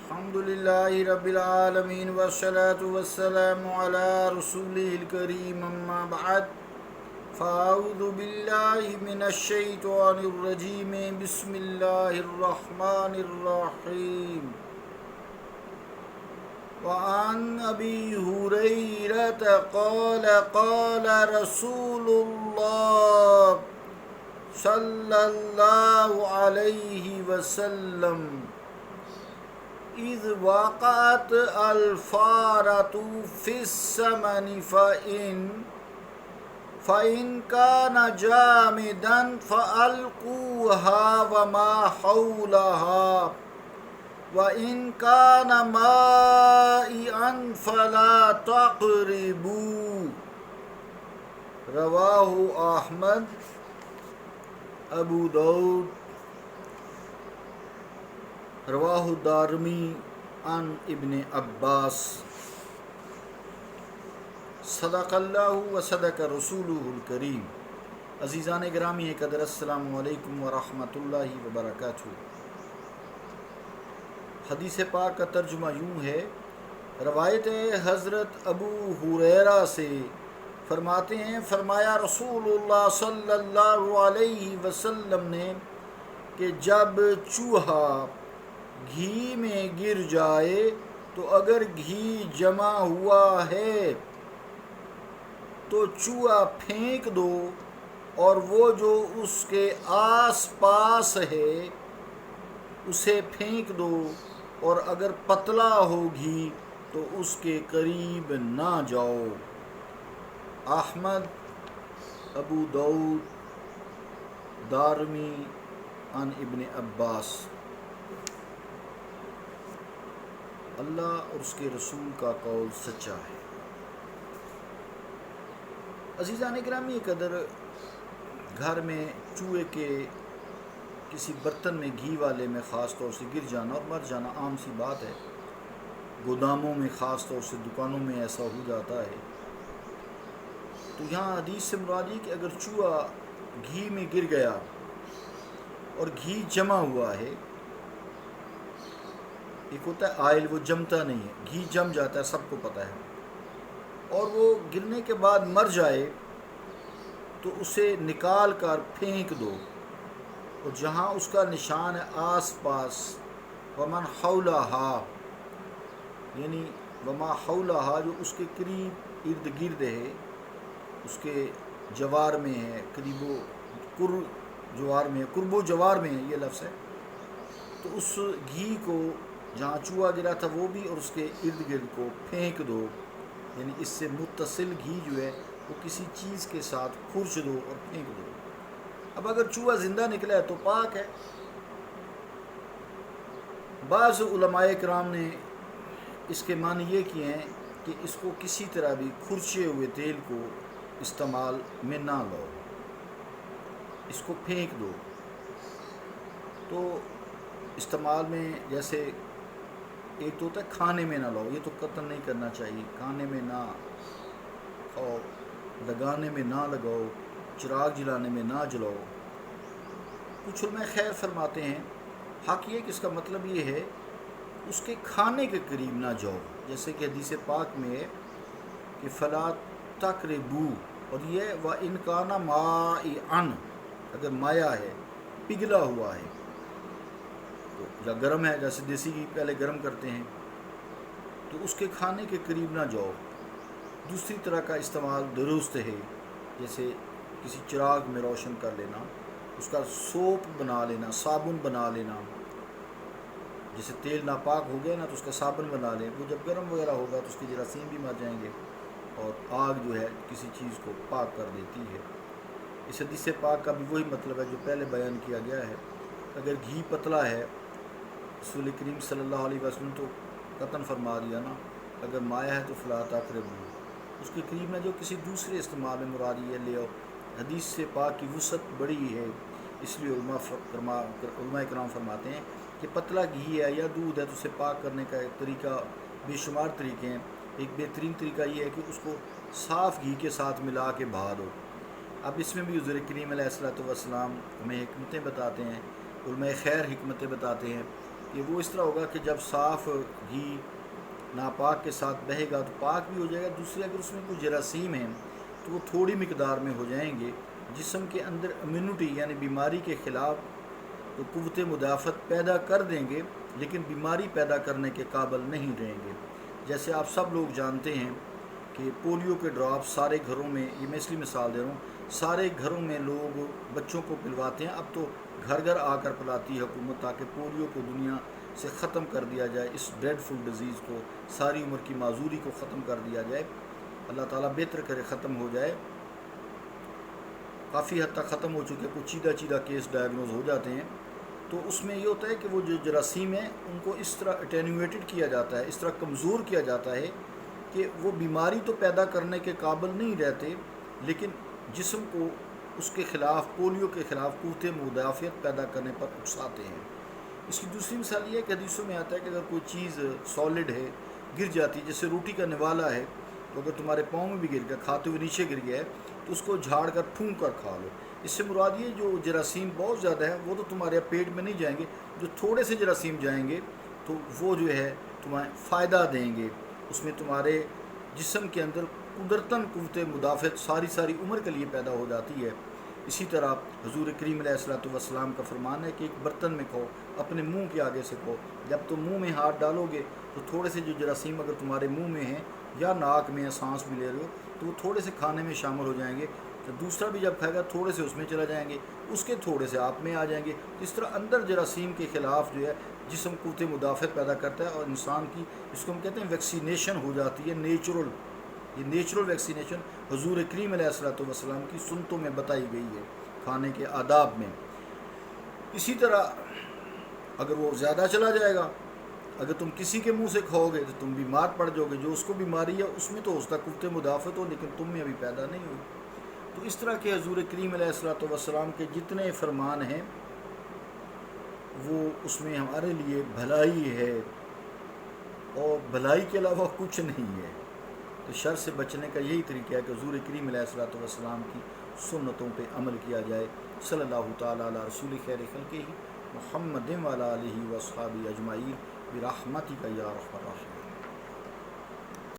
الحمد لله رب العالمين والصلاة والسلام على رسوله الكريم أما بعد فأعوذ بالله من الشيطان الرجيم بسم الله الرحمن الرحيم وعن أبي هريرة قال قال رسول الله صلى الله عليه وسلم إذ وقعت الفارة في السمن فإن كان جامدا فألقوها وما حولها وإن كان مائعا فلا تقربوا رواہ احمد ابو داود رواہ دارمی عن ابن عباس صدق اللہ و صدق رسولہ الکریم۔ عزیزان گرامی قدر، السلام علیکم ورحمۃ اللہ وبرکاتہ۔ حدیث پاک کا ترجمہ یوں ہے، روایت حضرت ابو ہریرہ سے فرماتے ہیں، فرمایا رسول اللہ صلی اللہ علیہ وسلم نے کہ جب چوہا گھی میں گر جائے تو اگر گھی جمع ہوا ہے تو چوہا پھینک دو، اور وہ جو اس کے آس پاس ہے اسے پھینک دو، اور اگر پتلا ہو گھی تو اس کے قریب نہ جاؤ۔ احمد، ابو داود، دارمی عن ابن عباس۔ اللہ اور اس کے رسول کا قول سچا ہے۔ عزیزان گرامی قدر، گھر میں چوہے کے کسی برتن میں گھی والے میں خاص طور سے گر جانا اور مر جانا عام سی بات ہے۔ گوداموں میں خاص طور سے دکانوں میں ایسا ہو جاتا ہے۔ تو یہاں حدیث سے مراد یہ کہ اگر چوہا گھی میں گر گیا اور گھی جمع ہوا ہے، ایک ہوتا ہے آئل، وہ جمتا نہیں ہے، گھی جم جاتا ہے، سب کو پتہ ہے، اور وہ گرنے کے بعد مر جائے تو اسے نکال کر پھینک دو، اور جہاں اس کا نشان ہے آس پاس، ومن حولہا، یعنی وما حولہا، جو اس کے قریب ارد گرد ہے، اس کے جوار میں ہے، قریب و جوار میں ہے، قرب و جوار میں ہے، یہ لفظ ہے، تو اس گھی کو جہاں چوہا گرا تھا وہ بھی اور اس کے ارد گرد کو پھینک دو، یعنی اس سے متصل گھی جو ہے وہ کسی چیز کے ساتھ کھرچ دو اور پھینک دو۔ اب اگر چوہا زندہ نکلا ہے تو پاک ہے۔ بعض علماء کرام نے اس کے معنی یہ کیے ہیں کہ اس کو کسی طرح بھی کھرچے ہوئے تیل کو استعمال میں نہ لو، اس کو پھینک دو۔ تو استعمال میں جیسے ایک تو ہوتا ہے کھانے میں نہ لاؤ، یہ تو قطع نہیں کرنا چاہیے، کھانے میں نہ کھاؤ، لگانے میں نہ لگاؤ، چراغ جلانے میں نہ جلاؤ۔ کچھ علماء خیر فرماتے ہیں حق یہ کہ اس کا مطلب یہ ہے اس کے کھانے کے قریب نہ جاؤ، جیسے کہ حدیث پاک میں ہے کہ فلا تقربو، اور یہ وَإِنْ كَانَ مَائِعًا، اگر مایا ہے، پگھلا ہوا ہے تو یا گرم ہے، جیسے دیسی گھی پہلے گرم کرتے ہیں، تو اس کے کھانے کے قریب نہ جاؤ۔ دوسری طرح کا استعمال درست ہے، جیسے کسی چراغ میں روشن کر لینا، اس کا سوپ بنا لینا، صابن بنا لینا، جیسے تیل ناپاک ہو گیا نا تو اس کا صابن بنا لیں، وہ جب گرم وغیرہ ہوگا تو اس کے جراثیم بھی مر جائیں گے، اور آگ جو ہے کسی چیز کو پاک کر دیتی ہے۔ اس حدیث پاک کا بھی وہی مطلب ہے جو پہلے بیان کیا گیا ہے۔ اگر گھی پتلا ہے، رسول کریم صلی اللہ علیہ وسلم تو قطعاً فرما دیا نا، اگر مایا ہے تو فلا تقربو، اس کے قریب نہ جو کسی دوسرے استعمال میں مراد یہ لے آؤ۔ حدیث سے پاک کی وسعت بڑی ہے، اس لیے علماء کرام فرماتے ہیں کہ پتلا گھی ہے یا دودھ ہے تو اسے پاک کرنے کا ایک طریقہ، بے شمار طریقے ہیں۔ ایک بہترین طریقہ یہ ہے کہ اس کو صاف گھی کے ساتھ ملا کے بہا دو۔ اب اس میں بھی حضور کریم علیہ الصلوۃ والسلام ہمیں حکمتیں بتاتے ہیں، علماء خیر حکمتیں بتاتے ہیں کہ کہ وہ اس طرح ہوگا کہ جب صاف گھی ناپاک کے ساتھ بہے گا تو پاک بھی ہو جائے گا. دوسری اگر اس میں کوئی جراثیم ہیں تو وہ تھوڑی مقدار میں ہو جائیں گے. جسم کے اندر امیونٹی یعنی بیماری کے خلاف تو قوت مدافعت پیدا کر دیں گے لیکن بیماری پیدا کرنے کے قابل نہیں رہیں گے. جیسے آپ سب لوگ جانتے ہیں کہ پولیو کے ڈراپ سارے گھروں میں، یہ میں اس لیے مثال دے رہا ہوں، سارے گھروں میں لوگ بچوں کو پلواتے ہیں. اب تو گھر گھر آ کر پلاتی ہے حکومت تاکہ پولیو کو دنیا سے ختم کر دیا جائے، اس ڈریڈ فل ڈیزیز کو، ساری عمر کی معذوری کو ختم کر دیا جائے. اللہ تعالیٰ بہتر کرے ختم ہو جائے. کافی حد تک ختم ہو چکے، کچھ چیدہ کیس ڈائگنوز ہو جاتے ہیں. تو اس میں یہ ہوتا ہے کہ وہ جو جراثیم ہیں ان کو اس طرح اٹینویٹڈ کیا جاتا ہے، اس طرح کمزور کیا جاتا ہے کہ وہ بیماری تو پیدا کرنے کے قابل نہیں رہتے لیکن جسم کو اس کے خلاف، پولیو کے خلاف قوت مدافعت پیدا کرنے پر اکساتے ہیں. اس کی دوسری مثال یہ ہے کہ حدیثوں میں آتا ہے کہ اگر کوئی چیز سالڈ ہے گر جاتی ہے، جیسے روٹی کا نوالا ہے، تو اگر تمہارے پاؤں میں بھی گر گیا، کھاتے ہوئے نیچے گر گیا ہے تو اس کو جھاڑ کر پھونک کر کھا لو. اس سے مراد یہ جو جراثیم بہت زیادہ ہے وہ تو تمہارے پیٹ میں نہیں جائیں گے، جو تھوڑے سے جراثیم جائیں گے تو وہ جو ہے تمہیں فائدہ دیں گے. اس میں تمہارے جسم کے اندر قدرتاً قوت مدافعت ساری عمر کے لیے پیدا ہو جاتی ہے. اسی طرح حضور کریم علیہ الصلوۃ والسلام کا فرمان ہے کہ ایک برتن میں کھو، اپنے منہ کے آگے سے کھو. جب تم منہ میں ہاتھ ڈالو گے تو تھوڑے سے جو جراثیم اگر تمہارے منہ میں ہیں یا ناک میں سانس بھی لے رہے ہو تو وہ تھوڑے سے کھانے میں شامل ہو جائیں گے. تو دوسرا بھی جب کھائے گا تھوڑے سے اس میں چلا جائیں گے، اس کے تھوڑے سے آپ میں آ جائیں گے. اس طرح اندر جراثیم کے خلاف جو ہے جسم قوت مدافعت پیدا کرتا ہے اور انسان کی، اس کو ہم کہتے ہیں ویکسینیشن ہو جاتی ہے، نیچرل. یہ نیچرل ویکسینیشن حضور کریم علیہ الصلوۃ والسلام کی سنتوں میں بتائی گئی ہے، کھانے کے آداب میں. اسی طرح اگر وہ زیادہ چلا جائے گا، اگر تم کسی کے منہ سے کھاؤ گے تو تم بیمار پڑ جاؤ گے. جو اس کو بیماری ہے اس میں تو اس کا قوت مدافعت ہو لیکن تم میں ابھی پیدا نہیں ہوئی. تو اس طرح کے حضور کریم علیہ الصلوۃ والسلام کے جتنے فرمان ہیں وہ اس میں ہمارے لیے بھلائی ہے اور بھلائی کے علاوہ کچھ نہیں ہے. تو شر سے بچنے کا یہی طریقہ ہے کہ حضور کریم علیہ الصلوۃ والسلام کی سنتوں پہ عمل کیا جائے. صلی اللہ تعالیٰ علی رسول خیر خلقہ محمد وعلی آلہ واصحابہ اجمعین برحمتک یا ارحم الراحمین.